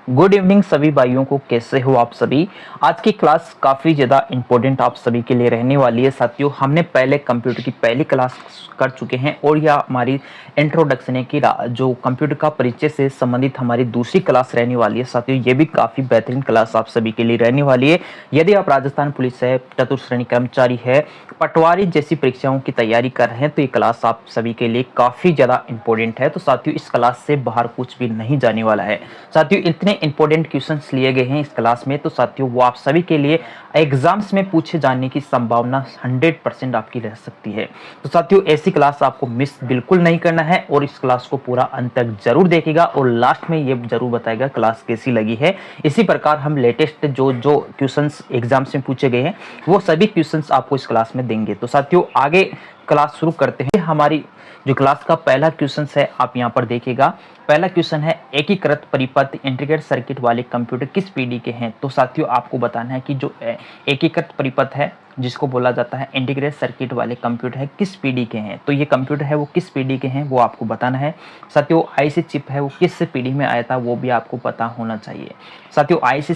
Good evening सभी भाइयों को, कैसे हो आप सभी। आज की क्लास काफ़ी ज़्यादा इम्पोर्टेंट आप सभी के लिए रहने वाली है। साथियों, हमने पहले कंप्यूटर की पहली क्लास कर चुके हैं और यह हमारी इंट्रोडक्शन है कि जो कंप्यूटर का परिचय से संबंधित हमारी दूसरी क्लास रहने वाली है। साथियों, ये भी काफ़ी बेहतरीन क्लास आप सभी के लिए रहने वाली है। यदि आप राजस्थान पुलिस है, चतुर्थ श्रेणी कर्मचारी है, पटवारी जैसी परीक्षाओं की तैयारी कर रहे हैं तो ये क्लास आप सभी के लिए काफ़ी ज़्यादा इंपॉर्टेंट है। तो साथियों, इस क्लास से बाहर कुछ भी नहीं जाने वाला है। साथियों, इतने इंपॉर्टेंट क्वेश्चंस लिए गए हैं इस क्लास में, तो साथियों वो आप सभी के लिए एग्जाम्स में पूछे जाने की संभावना 100% आपकी रह सकती है। तो साथियों, ऐसी क्लास आपको मिस बिल्कुल नहीं करना है और इस क्लास को पूरा अंत तक जरूर देखेगा और लास्ट में ये जरूर बताएगा क्लास कैसी लगी है। इसी प्रकार हम लेटेस्ट जो जो क्वेश्चंस एग्जाम्स में पूछे गए हैं वो सभी क्वेश्चंस आपको इस क्लास में देंगे। तो साथियों, आगे क्लास शुरू करते हैं। हमारी जो क्लास का पहला क्वेश्चन है आप यहाँ पर देखिएगा। पहला क्वेश्चन है, एकीकृत परिपथ इंटीग्रेटेड सर्किट वाले कंप्यूटर किस पीढ़ी के हैं। तो साथियों, आपको बताना है कि जो एकीकृत परिपथ है जिसको बोला जाता है इंटीग्रेटेड सर्किट वाले कंप्यूटर है किस पीढ़ी के हैं। तो ये कंप्यूटर है वो किस पीढ़ी के हैं वो आपको बताना है। साथियों, आईसी चिप है वो किस पीढ़ी में आया था वो भी आपको पता होना चाहिए। साथियों, आईसी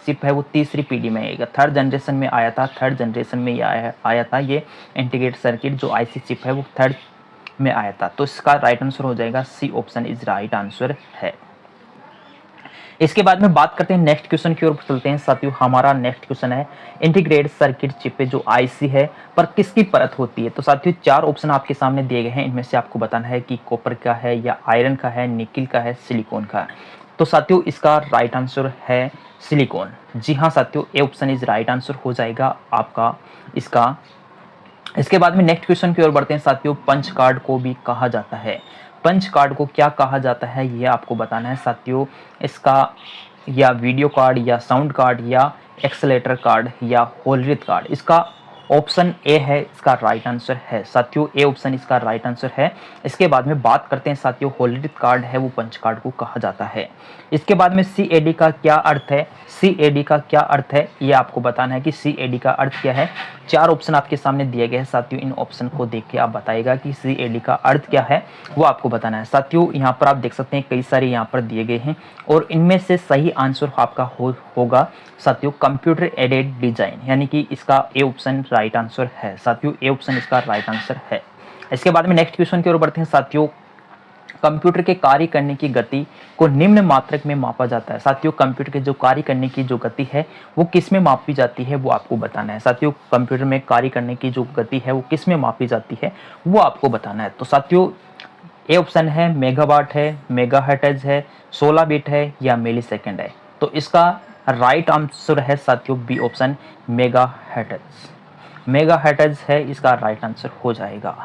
चिप है वो तीसरी पीढ़ी में आएगा, थर्ड जनरेशन में आया था। थर्ड जनरेशन में ये आया था ये इंटीग्रेटेड सर्किट जो आईसी चिप है वो थर्ड में आया था। तो इसका राइट आंसर हो जाएगा C option is right answer है। इसके बाद में बात करते हैं नेक्स्ट क्वेश्चन की ओर चलते हैं। साथियों, हमारा नेक्स्ट क्वेश्चन है, इंटीग्रेटेड सर्किट चिप पे जो आईसी है पर किसकी परत होती है। तो साथियों, चार ऑप्शन आपके सामने दिए गए हैं, इनमें से आपको बताना है कि कॉपर का है या आयरन का है, निकिल का है, सिलिकॉन का है। तो साथियों, इसका राइट आंसर है सिलिकॉन। जी हाँ साथियों, A option is right answer हो जाएगा आपका इसका। इसके बाद में नेक्स्ट क्वेश्चन की ओर बढ़ते हैं। साथियों, पंच कार्ड को भी कहा जाता है, पंच कार्ड को क्या कहा जाता है ये आपको बताना है। साथियों, इसका या वीडियो कार्ड या साउंड कार्ड या एक्सेलेटर कार्ड या होल्ड कार्ड, इसका ऑप्शन ए है इसका राइट आंसर है। साथियों, ए ऑप्शन इसका राइट आंसर है। इसके बाद में बात करते हैं साथियों, होल्ड कार्ड है वो पंच कार्ड को कहा जाता है। इसके बाद में सीएडी का क्या अर्थ है, सीएडी का क्या अर्थ है ये आपको बताना है कि सीएडी का अर्थ क्या है। चार ऑप्शन आपके सामने दिए गए हैं साथियों, इन ऑप्शन को देख के आप बताएगा कि सीएडी का अर्थ क्या है वो आपको बताना है। साथियों, यहाँ पर आप देख सकते हैं कई सारे यहाँ पर दिए गए हैं और इनमें से सही आंसर आपका होगा साथियों कंप्यूटर एडेड डिजाइन, यानी कि इसका ए ऑप्शन राइट आंसर है। साथियों, ए ऑप्शन इसका राइट आंसर है। इसके बाद में नेक्स्ट क्वेश्चन की ओर बढ़ते हैं। साथियों, कंप्यूटर के कार्य करने की गति को निम्न मात्रक में मापा जाता है। साथियों, कंप्यूटर के जो कार्य करने की जो गति है वो किस में मापी जाती है वो आपको बताना है। साथियों, कंप्यूटर में कार्य करने की जो गति है वो किस में मापी जाती है वो आपको बताना है। तो साथियों, ए ऑप्शन है मेगावाट है, मेगाहर्ट्ज है, 16 बिट है या मिली सेकेंड है। तो इसका राइट आंसर है साथियों बी ऑप्शन मेगाहर्ट्ज। मेगाहर्ट्ज है इसका राइट आंसर हो जाएगा।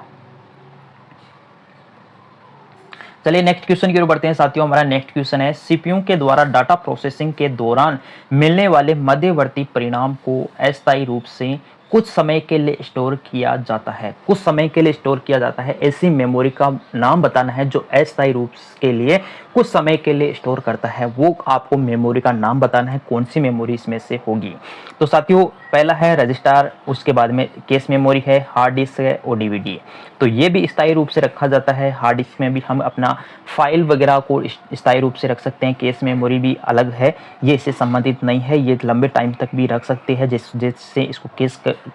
चलिए नेक्स्ट क्वेश्चन की ओर बढ़ते हैं। साथियों, हमारा नेक्स्ट क्वेश्चन है, सीपीयू के द्वारा डाटा प्रोसेसिंग के दौरान मिलने वाले मध्यवर्ती परिणाम को अस्थायी रूप से कुछ समय के लिए स्टोर किया जाता है। कुछ समय के लिए स्टोर किया जाता है, ऐसी मेमोरी का नाम बताना है जो अस्थायी रूप के लिए कुछ समय के लिए स्टोर करता है। वो आपको मेमोरी का नाम बताना है, कौन सी मेमोरी इसमें से होगी। तो साथियों, पहला है रजिस्टर, उसके बाद में केस मेमोरी है, हार्ड डिस्क है और डीवीडी है। तो ये भी स्थायी रूप से रखा जाता है। हार्ड डिस्क में भी हम अपना फाइल वगैरह को स्थायी रूप से रख सकते हैं। केस मेमोरी भी अलग है, ये इससे संबंधित नहीं है, ये लंबे टाइम तक भी रख सकते हैं। जिससे इसको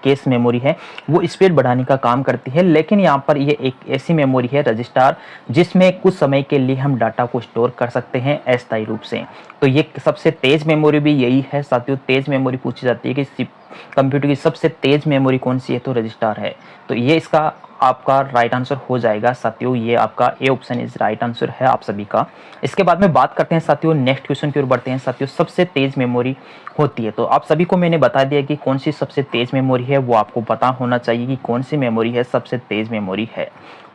केस मेमोरी है वो स्पीड बढ़ाने का काम करती है। लेकिन यहाँ पर ये एक ऐसी मेमोरी है रजिस्टर जिसमें कुछ समय के लिए हम डाटा को स्टोर कर सकते हैं अस्थायी रूप से। तो ये सबसे तेज मेमोरी भी यही है। साथियों, तेज मेमोरी पूछी जाती है कि कंप्यूटर की सबसे तेज मेमोरी कौन सी है, तो रजिस्टर है। तो ये इसका आपका राइट आंसर हो जाएगा। साथियों, ये आपका A option is right answer है आप सभी का। इसके बाद में बात करते हैं साथियों, नेक्स्ट क्वेश्चन की ओर बढ़ते हैं। साथियों, सबसे तेज मेमोरी होती है, तो आप सभी को मैंने बता दिया कि कौन सी सबसे तेज मेमोरी है, वो आपको पता होना चाहिए कि कौन सी मेमोरी है सबसे तेज मेमोरी है।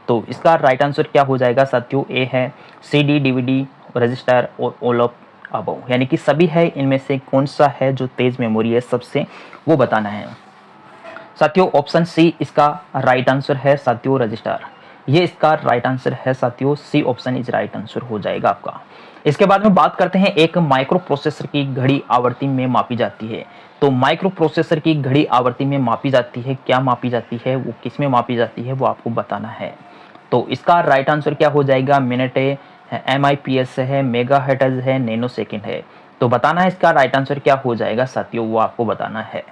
तो इसका राइट आंसर क्या हो जाएगा साथियों, ए है सीडी, डीवीडी, रजिस्टर और ऑल ऑफ अबव, यानी कि सभी है, इनमें से कौन सा है जो तेज मेमोरी है सबसे, वो बताना है। साथियों, ऑप्शन सी इसका राइट आंसर है साथियों, रजिस्टर, ये इसका राइट आंसर है साथियों, C option is right answer हो जाएगा आपका। इसके बाद में बात करते हैं, एक माइक्रो प्रोसेसर की घड़ी आवृत्ति में मापी जाती है। तो माइक्रो प्रोसेसर की घड़ी आवृत्ति में मापी जाती है, क्या मापी जाती है, वो किस में मापी जाती है वो आपको बताना है। तो इसका राइट आंसर क्या हो जाएगा, मिनट है, एमआईपीएस है, मेगाहर्ट्ज है, नैनो सेकंड है। तो बताना है इसका राइट आंसर क्या हो जाएगा साथियों, वो आपको बताना है।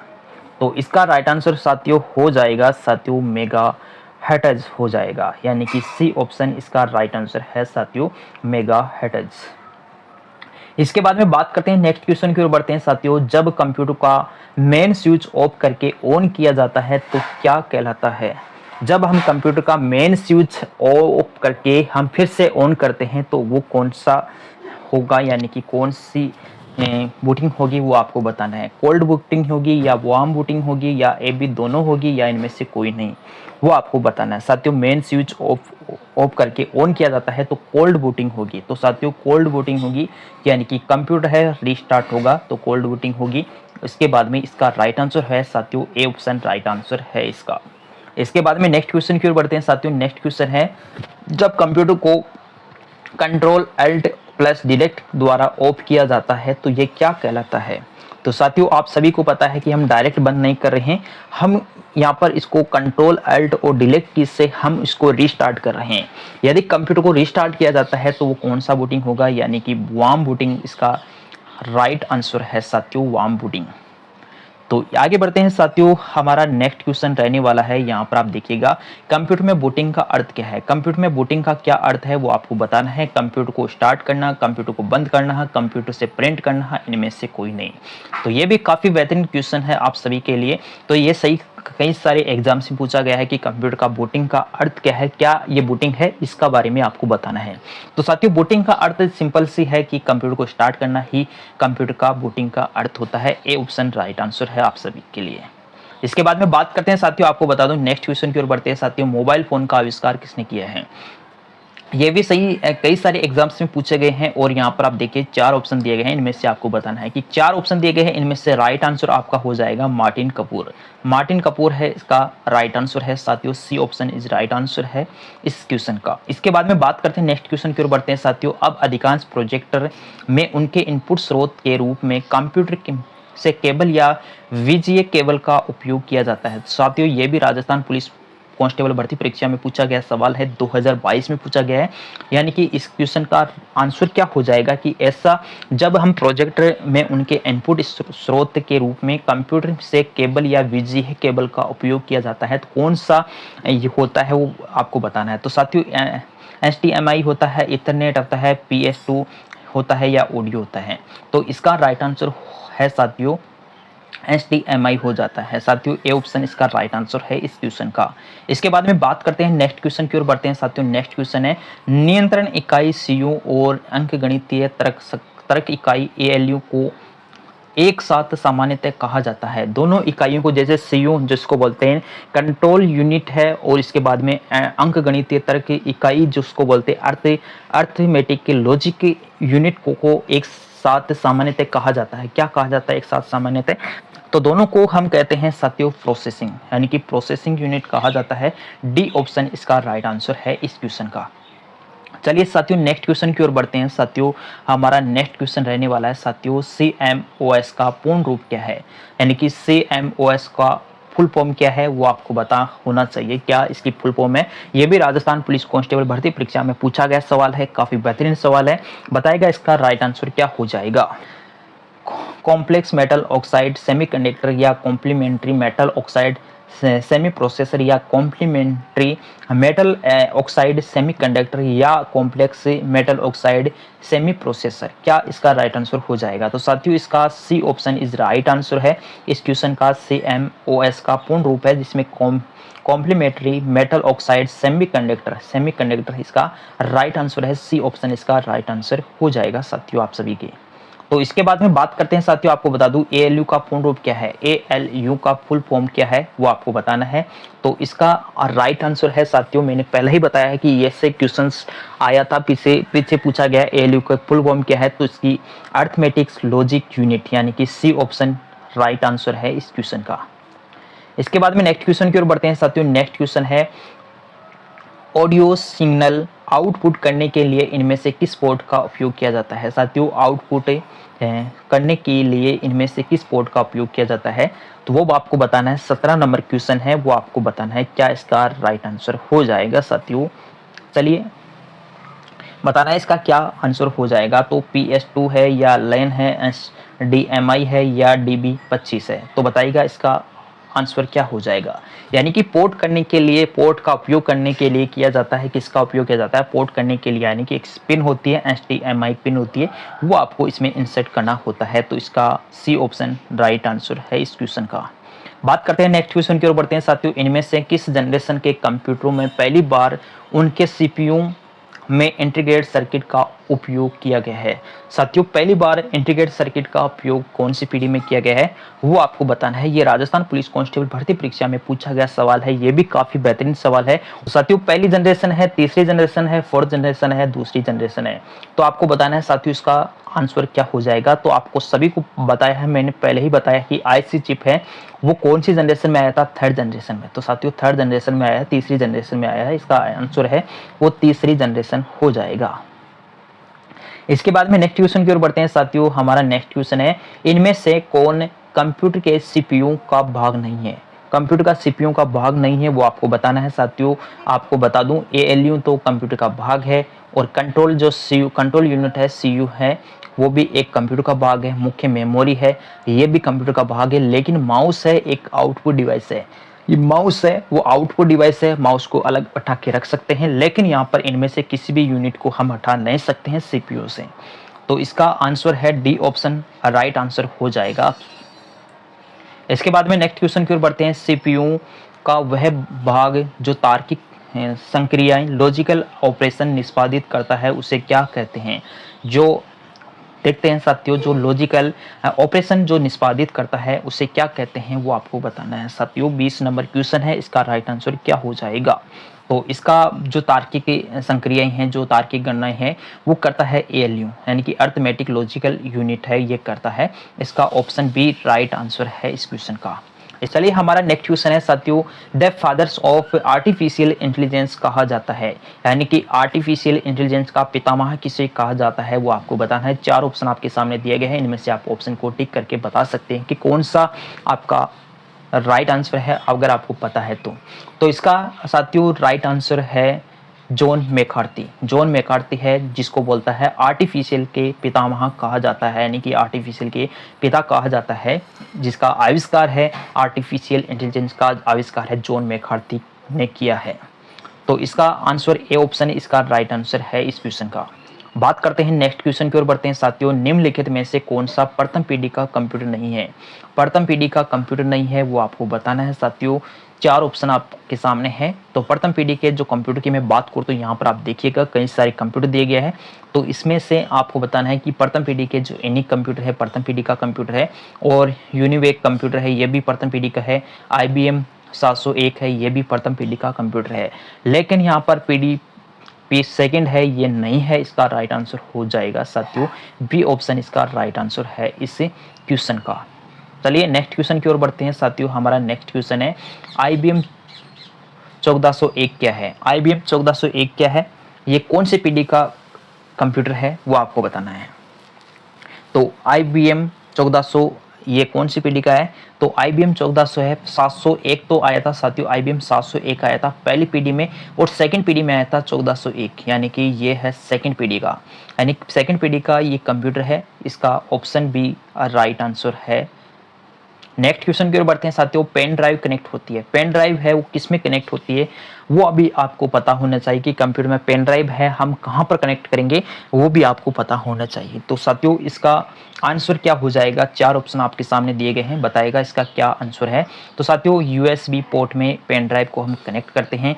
तो इसका राइट आंसर साथियों हो जाएगा साथियों मेगा हर्ट्ज हो जाएगा, यानी कि सी ऑप्शन इसका राइट आंसर है साथियों मेगा हर्ट्ज। इसके बाद में बात करते हैं नेक्स्ट क्वेश्चन की ओर बढ़ते हैं साथियों। जब कंप्यूटर का मेन स्विच ऑफ करके ऑन किया जाता है तो क्या कहलाता है? जब हम कंप्यूटर का मेन स्विच ऑफ करके हम फिर से ऑन करते हैं तो वो कौन सा होगा, यानी कि कौन सी बूटिंग होगी वो आपको बताना है। कोल्ड बूटिंग होगी या वार्म बूटिंग होगी या ए बी दोनों होगी या इनमें से कोई नहीं, वो आपको बताना है साथियों। मेन स्विच ऑफ करके ऑन किया जाता है तो कोल्ड बूटिंग होगी, तो साथियों कोल्ड बूटिंग होगी, यानी कि कंप्यूटर है रीस्टार्ट होगा तो कोल्ड बूटिंग होगी। इसके बाद में इसका राइट आंसर है साथियों ए ऑप्शन राइट आंसर है इसका। इसके बाद में नेक्स्ट क्वेश्चन की ओर बढ़ते हैं साथियों। नेक्स्ट क्वेश्चन है जब कंप्यूटर को कंट्रोल अल्ट प्लस डिलीट द्वारा ऑफ किया जाता है तो ये क्या कहलाता है? तो साथियों आप सभी को पता है कि हम डायरेक्ट बंद नहीं कर रहे हैं, हम यहाँ पर इसको कंट्रोल अल्ट और डिलीट की से हम इसको रीस्टार्ट कर रहे हैं। यदि कंप्यूटर को रीस्टार्ट किया जाता है तो वो कौन सा बूटिंग होगा, यानी कि वार्म बूटिंग इसका राइट आंसर है साथियों वार्म बूटिंग। तो आगे बढ़ते हैं साथियों, हमारा नेक्स्ट क्वेश्चन रहने वाला है। यहाँ पर आप देखिएगा कंप्यूटर में बूटिंग का अर्थ क्या है। कंप्यूटर में बूटिंग का क्या अर्थ है वो आपको बताना है। कंप्यूटर को स्टार्ट करना, कंप्यूटर को बंद करना है, कंप्यूटर से प्रिंट करना है, इनमें से कोई नहीं। तो ये भी काफ़ी बेहतरीन क्वेश्चन है आप सभी के लिए। तो ये सही कई सारे एग्जाम्स में पूछा गया है कि कंप्यूटर का बूटिंग का अर्थ क्या है, क्या ये बूटिंग है, इसका बारे में आपको बताना है। तो साथियों बूटिंग का अर्थ सिंपल सी है कि कंप्यूटर को स्टार्ट करना ही कंप्यूटर का बूटिंग का अर्थ होता है। ए ऑप्शन राइट आंसर है आप सभी के लिए। इसके बाद में बात करते हैं साथियों, आपको बता दूं नेक्स्ट क्वेश्चन की ओर बढ़ते हैं साथियों। मोबाइल फोन का आविष्कार किसने किया है? ये भी सही कई सारे एग्जाम्स में पूछे गए हैं और यहाँ पर आप देखिए 4 ऑप्शन दिए गए हैं, इनमें से आपको बताना है कि 4 ऑप्शन दिए गए हैं, इनमें से राइट आंसर आपका हो जाएगा मार्टिन कपूर। मार्टिन कपूर है इसका राइट आंसर है साथियों, C option is right answer है इस क्वेश्चन का। इसके बाद में बात करते हैं नेक्स्ट क्वेश्चन की ओर बढ़ते हैं साथियों। अब अधिकांश प्रोजेक्टर में उनके इनपुट स्रोत के रूप में कंप्यूटर से केबल या वीजीए केबल का उपयोग किया जाता है। साथियों ये भी राजस्थान पुलिस कांस्टेबल भर्ती परीक्षा में पूछा गया सवाल है, 2022 में पूछा गया है। यानी कि इस क्वेश्चन का आंसर क्या हो जाएगा कि ऐसा जब हम प्रोजेक्टर में उनके इनपुट स्रोत के रूप में कंप्यूटर से केबल या वीजीए केबल का उपयोग किया जाता है तो कौन सा ये होता है वो आपको बताना है। तो साथियों HDMI होता है, इथरनेट होता है, PS2 होता है या ऑडियो होता है। तो इसका राइट आंसर है साथियों HDMI हो जाता है साथियों। ए ऑप्शन इसका राइट आंसर है इस क्वेश्चन का। इसके बाद में बात करते हैं नेक्स्ट क्वेश्चन की ओर बढ़ते हैं साथियों। नेक्स्ट क्वेश्चन है नियंत्रण इकाई सीयू और अंकगणितीय तर्क इकाई ALU को एक साथ सामान्यतः कहा जाता है। दोनों इकाइयों को जैसे सीयू जिसको बोलते हैं कंट्रोल यूनिट है और इसके बाद में अंकगणितीय तर्क इकाई जिसको बोलते हैं अर्थमेटिक के लॉजिक यूनिट को एक साथ सामान्यतः कहा जाता है। क्या कहा जाता है एक साथ सामान्यतः? तो दोनों को हम कहते हैं साथियों प्रोसेसिंग, यानी कि प्रोसेसिंग यूनिट कहा जाता है। डी ऑप्शन इसका राइट आंसर है इस क्वेश्चन का। चलिए साथियों नेक्स्ट क्वेश्चन की ओर बढ़ते हैं साथियों। हमारा नेक्स्ट क्वेश्चन रहने वाला है साथियों CMOS का पूर्ण रूप क्या है, यानी कि CMOS का फुल फॉर्म क्या है वो आपको पता होना चाहिए। क्या इसकी फुल फॉर्म है? ये भी राजस्थान पुलिस कांस्टेबल भर्ती परीक्षा में पूछा गया सवाल है, काफी बेहतरीन सवाल है। बताएगा इसका राइट आंसर क्या हो जाएगा। कॉम्प्लेक्स मेटल ऑक्साइड सेमीकंडक्टर या complementary metal oxide semi processor या कॉम्प्लीमेंट्री मेटल ऑक्साइड सेमीकंडक्टर या complex metal oxide semi processor, क्या इसका राइट आंसर हो जाएगा? तो साथियों इसका C option is right answer है इस क्वेश्चन का। CMOS का पूर्ण रूप है जिसमें कॉम्प्लीमेंट्री मेटल ऑक्साइड सेमीकंडक्टर इसका राइट आंसर है। सी ऑप्शन इसका राइट आंसर हो जाएगा साथियों आप सभी के। तो इसके बाद में बात करते हैं साथियों, आपको बता दूं ALU का पूर्ण रूप क्या है, ALU का फुल फॉर्म क्या है वो आपको बताना है। तो इसका राइट आंसर है साथियों, मैंने पहले ही बताया है कि ऐसे क्वेश्चंस आया था पीछे पूछा गया ALU का फुल फॉर्म क्या है, तो इसकी अर्थमेटिक्स लॉजिक यूनिट, यानी कि सी ऑप्शन राइट आंसर है इस क्वेश्चन का। इसके बाद में नेक्स्ट क्वेश्चन की ओर बढ़ते हैं साथियों। नेक्स्ट क्वेश्चन है ऑडियो सिग्नल आउटपुट करने के लिए इनमें से किस पोर्ट का उपयोग किया जाता है? साथियों आउटपुट करने के लिए इनमें से किस पोर्ट का उपयोग किया जाता है तो वो आपको बताना है। 17 नंबर क्वेश्चन है वो आपको बताना है, क्या इसका राइट आंसर हो जाएगा साथियों। चलिए बताना है इसका क्या आंसर हो जाएगा। तो PS2 है या LAN है, HDMI है या DB25 है। तो बताइएगा इसका आंसर क्या हो जाएगा। यानी कि पोर्ट करने के लिए, पोर्ट का उपयोग करने के लिए किया जाता है, किसका उपयोग किया जाता है पोर्ट करने के लिए, यानी कि एक पिन होती है, HDMI पिन होती है, वो आपको इसमें इंसर्ट करना होता है। तो इसका सी ऑप्शन राइट आंसर है इस क्वेश्चन का। बात करते हैं नेक्स्ट क्वेश्चन की ओर बढ़ते हैं साथियों। इनमें से किस जनरेशन के कंप्यूटरों में पहली बार उनके सीपीयू में इंटीग्रेटेड सर्किट का उपयोग किया गया है। साथियों पहली बार इंटीग्रेटेड सर्किट का उपयोग कौन सी पीढ़ी में किया गया है वो आपको बताना है। ये राजस्थान पुलिस कांस्टेबल भर्ती परीक्षा में पूछा गया सवाल है। ये भी काफी बेहतरीन सवाल है। साथियों पहली जनरेशन है, तीसरी जनरेशन है, फोर्थ जनरेशन है, दूसरी जनरेशन है। तो आपको बताना है साथियों इसका आंसर क्या हो जाएगा। तो आपको सभी को बताया है, मैंने पहले ही बताया कि आईसी चिप है वो कौन सी जनरेशन में आया था, थर्ड जनरेशन में। तो साथियों थर्ड जनरेशन में आया है, तीसरी जनरेशन में आया है। इसका आंसर है वो तीसरी जनरेशन हो जाएगा। इसके बाद में नेक्स्ट क्वेश्चन की ओर बढ़ते हैं साथियों। हमारा नेक्स्ट क्वेश्चन है इनमें से कौन कंप्यूटर के सीपीयू का भाग नहीं है। कंप्यूटर का सीपीयू का भाग नहीं है वो आपको बताना है साथियों। आपको बता दूं एएलयू तो कंप्यूटर का भाग है, और कंट्रोल जो सीयू कंट्रोल यूनिट है सीयू है वो भी एक कंप्यूटर का भाग है। मुख्य मेमोरी है ये भी कंप्यूटर का भाग है। लेकिन माउस है एक आउटपुट डिवाइस है। ये माउस है वो आउटपुट डिवाइस है, माउस को अलग हटा के रख सकते हैं, लेकिन यहाँ पर इनमें से किसी भी यूनिट को हम हटा नहीं सकते हैं सीपीयू से। तो इसका आंसर है डी ऑप्शन राइट आंसर हो जाएगा। इसके बाद में नेक्स्ट क्वेश्चन की ओर बढ़ते हैं। सीपीयू का वह भाग जो तार्किक संक्रियाएं लॉजिकल ऑपरेशन निष्पादित करता है उसे क्या कहते हैं। जो देखते हैं साथियों जो लॉजिकल ऑपरेशन जो निष्पादित करता है उसे क्या कहते हैं वो आपको बताना है साथियों। 20 नंबर क्वेश्चन है, इसका राइट आंसर क्या हो जाएगा। तो इसका जो तार्किक संक्रियाएं हैं, जो तार्किक गणनाएं हैं वो करता है एएलयू, यानी कि अर्थमेटिक लॉजिकल यूनिट है ये करता है। इसका ऑप्शन बी राइट आंसर है इस क्वेश्चन का। चलिए हमारा नेक्स्ट क्वेश्चन है साथियों the fathers of artificial intelligence कहा जाता है, यानी कि आर्टिफिशियल इंटेलिजेंस का पितामह किसे कहा जाता है वो आपको बताना है। 4 ऑप्शन आपके सामने दिए गए हैं, इनमें से आप ऑप्शन को टिक करके बता सकते हैं कि कौन सा आपका राइट आंसर है अगर आपको पता है तो इसका साथियों राइट आंसर है जॉन मैकार्थी। जॉन मैकार्थी है जिसको बोलता है आर्टिफिशियल के पितामह कहा जाता है, यानी कि आर्टिफिशियल के पिता कहा जाता है। जिसका आविष्कार है आर्टिफिशियल इंटेलिजेंस का आविष्कार है जॉन मैकार्थी ने किया है। तो इसका आंसर ए ऑप्शन इसका राइट आंसर है इस क्वेश्चन का। बात करते हैं नेक्स्ट क्वेश्चन की ओर बढ़ते हैं साथियों। निम्नलिखित में से कौन सा प्रथम पीढ़ी का कंप्यूटर नहीं है। प्रथम पीढ़ी का कंप्यूटर नहीं है वो आपको बताना है साथियों। 4 ऑप्शन आपके सामने हैं। तो प्रथम पीढ़ी के जो कंप्यूटर की मैं बात करूँ तो यहाँ पर आप देखिएगा कई सारे कंप्यूटर दिए गए हैं। तो इसमें से आपको बताना है कि प्रथम पीढ़ी के जो एनिक कंप्यूटर है प्रथम पीढ़ी का कंप्यूटर है, और यूनिवेक कंप्यूटर है ये भी प्रथम पीढ़ी का है, IBM 701 है ये भी प्रथम पीढ़ी का कंप्यूटर है। लेकिन यहाँ पर पीढ़ी सेकंड है ये नहीं है। इसका राइट आंसर हो जाएगा साथियों बी ऑप्शन इसका राइट आंसर है इस क्वेश्चन का। चलिए नेक्स्ट क्वेश्चन की ओर बढ़ते हैं साथियों। हमारा नेक्स्ट क्वेश्चन है IBM 1401 क्या है। IBM 1401 क्या है, ये कौन सी पीढ़ी का कंप्यूटर है वो आपको बताना है। तो IBM 1400 ये कौन सी पीढ़ी का है। तो IBM 1400 है। 701 तो आया था साथियों, IBM 701 आया था पहली पीढ़ी में, और सेकंड पीढ़ी में आया था 1401, यानी कि ये है सेकंड पीढ़ी का, यानी सेकंड पीढ़ी का ये कंप्यूटर है। इसका ऑप्शन बी राइट आंसर है। नेक्स्ट क्वेश्चन की ओर बढ़ते हैं साथियों। पेन ड्राइव कनेक्ट होती है, पेन ड्राइव है वो किस में कनेक्ट होती है वो अभी आपको पता होना चाहिए कि कंप्यूटर में पेन ड्राइव है हम कहाँ पर कनेक्ट करेंगे वो भी आपको पता होना चाहिए। तो साथियों इसका आंसर क्या हो जाएगा। 4 ऑप्शन आपके सामने दिए गए हैं, बताएगा इसका क्या आंसर है। तो साथियों USB पोर्ट में पेन ड्राइव को हम कनेक्ट करते हैं।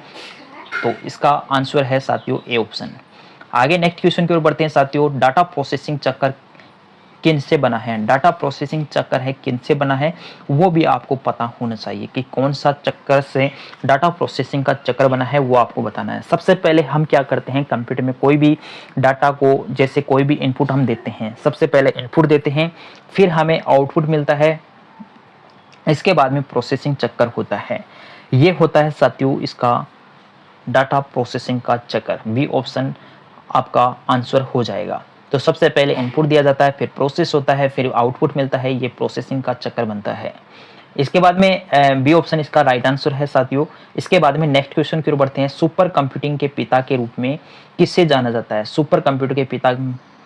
तो इसका आंसर है साथियों ए ऑप्शन। आगे नेक्स्ट क्वेश्चन की ओर बढ़ते हैं साथियों। डाटा प्रोसेसिंग चक्कर किन से बना है। डाटा प्रोसेसिंग चक्कर है किन से बना है वो भी आपको पता होना चाहिए कि कौन सा चक्कर से डाटा प्रोसेसिंग का चक्कर बना है वो आपको बताना है। सबसे पहले हम क्या करते हैं कंप्यूटर में कोई भी डाटा को, जैसे कोई भी इनपुट हम देते हैं, सबसे पहले इनपुट देते हैं फिर हमें आउटपुट मिलता है, इसके बाद में प्रोसेसिंग चक्कर होता है। ये होता है साथियों इसका डाटा प्रोसेसिंग का चक्कर। बी ऑप्शन आपका आंसर हो जाएगा। तो सबसे पहले इनपुट दिया जाता है, फिर प्रोसेस होता है, फिर आउटपुट मिलता है, ये प्रोसेसिंग का चक्कर बनता है। इसके बाद में बी ऑप्शन इसका राइट आंसर है साथियों। इसके बाद में नेक्स्ट क्वेश्चन की ओर बढ़ते हैं। सुपर कंप्यूटिंग के पिता के रूप में किसे जाना जाता है? सुपर कंप्यूटर के पिता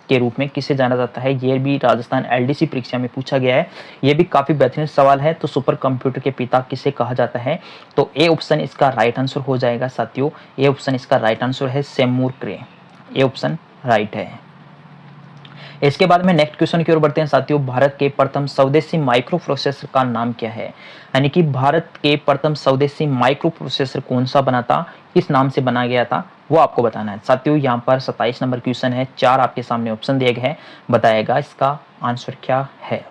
के रूप में किसे जाना जाता है? ये भी राजस्थान एलडीसी परीक्षा में पूछा गया है। ये भी काफी बेहतरीन सवाल है। तो सुपर कंप्यूटर के पिता किसे कहा जाता है? तो ए ऑप्शन इसका राइट आंसर हो जाएगा साथियों। ए ऑप्शन इसका राइट आंसर है सेमूर क्रे। ए ऑप्शन राइट है। इसके बाद में नेक्स्ट क्वेश्चन की ओर बढ़ते हैं साथियों। भारत के प्रथम स्वदेशी माइक्रो प्रोसेसर का नाम क्या है? यानी कि भारत के प्रथम स्वदेशी माइक्रो प्रोसेसर कौन सा बना था, किस नाम से बना गया था, वो आपको बताना है साथियों। यहाँ पर 27 नंबर क्वेश्चन है। 4 आपके सामने ऑप्शन दिए गए हैं, बताएगा इसका आंसर क्या है।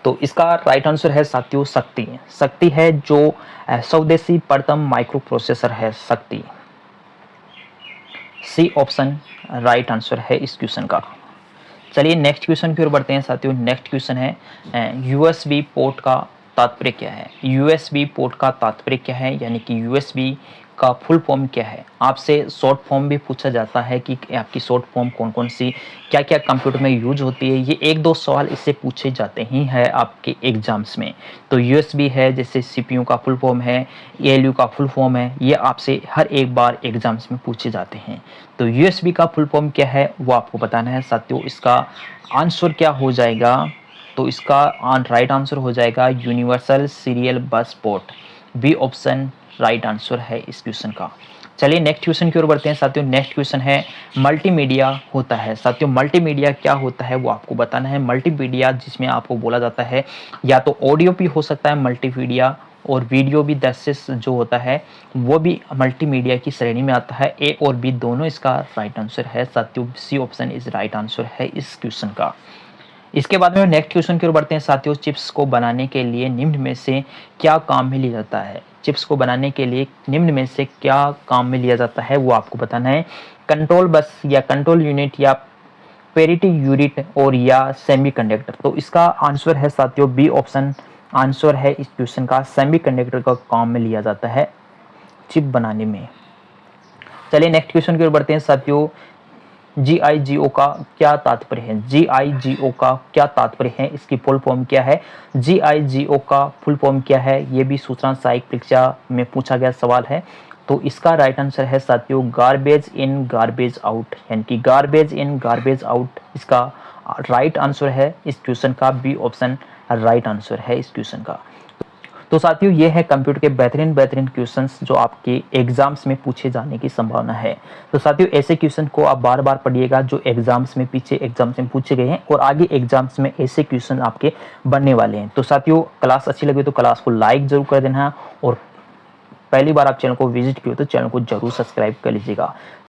तो इसका राइट आंसर है साथियों शक्ति। शक्ति है जो स्वदेशी प्रथम माइक्रो प्रोसेसर है, शक्ति। सी ऑप्शन राइट आंसर है इस क्वेश्चन का। चलिए नेक्स्ट क्वेश्चन की ओर बढ़ते हैं साथियों। नेक्स्ट क्वेश्चन है यूएसबी पोर्ट का तात्पर्य क्या है? यूएसबी पोर्ट का तात्पर्य क्या है, यानी कि यूएसबी का फुल फॉर्म क्या है? आपसे शॉर्ट फॉर्म भी पूछा जाता है कि आपकी शॉर्ट फॉर्म कौन कौन सी, क्या क्या कंप्यूटर में यूज होती है। ये 1-2 सवाल इससे पूछे जाते ही हैं आपके एग्जाम्स में। तो यूएसबी है, जैसे सीपीयू का फुल फॉर्म है, एएलयू का फुल फॉर्म है, ये आपसे हर एक बार एग्जाम्स में पूछे जाते हैं। तो यूएसबी का फुल फॉर्म क्या है वो आपको बताना है साथियों। इसका आंसर क्या हो जाएगा? तो इसका राइट आंसर हो जाएगा universal serial bus port. B option right answer है इस क्वेश्चन का। चलिए नेक्स्ट क्वेश्चन की ओर बढ़ते हैं साथियों। नेक्स्ट क्वेश्चन है मल्टीमीडिया होता है साथियों। मल्टीमीडिया क्या होता है वो आपको बताना है। मल्टीमीडिया जिसमें आपको बोला जाता है या तो ऑडियो भी हो सकता है मल्टीमीडिया, और वीडियो भी 10 जो होता है वो भी मल्टीमीडिया की श्रेणी में आता है। ए और बी दोनों इसका राइट आंसर है साथियों। C option is right answer है इस क्वेश्चन का। इसके बाद में नेक्स्ट क्वेश्चन की ओर बढ़ते हैं साथियों। चिप्स को बनाने के लिए निम्न में से क्या काम में लिया जाता है? चिप्स को बनाने के लिए निम्न में से क्या काम में लिया जाता है वो आपको बताना है। कंट्रोल बस या कंट्रोल यूनिट या पेरिटी यूनिट और या सेमीकंडक्टर। तो इसका आंसर है साथियों बी ऑप्शन आंसर है इस क्वेश्चन का। सेमीकंडक्टर का काम में लिया जाता है चिप बनाने में। चलिए नेक्स्ट क्वेश्चन की ओर बढ़ते हैं साथियों। जीआईजीओ का क्या तात्पर्य है? जीआईजीओ का क्या तात्पर्य है, इसकी फुल फॉर्म क्या है? जीआईजीओ का फुल फॉर्म क्या है, ये भी सूचना सहायक परीक्षा में पूछा गया सवाल है। तो इसका राइट आंसर है साथियों गार्बेज इन गार्बेज आउट, यानी कि गार्बेज इन गार्बेज आउट इसका राइट आंसर है इस क्वेश्चन का। बी ऑप्शन राइट आंसर है इस क्वेश्चन का। तो साथियों ये है कंप्यूटर के बेहतरीन क्वेश्चंस जो आपके एग्जाम्स में पूछे जाने की संभावना है। तो साथियों ऐसे क्वेश्चन को आप बार बार पढ़िएगा जो एग्जाम्स में पीछे एग्जाम्स में पूछे गए हैं, और आगे एग्जाम्स में ऐसे क्वेश्चन आपके बनने वाले हैं। तो साथियों क्लास अच्छी लगे तो क्लास को लाइक जरूर कर देना, और पहली बार आप चैनल को विजिट किए तो चैनल को जरूर सब्सक्राइब कर लीजिएगा।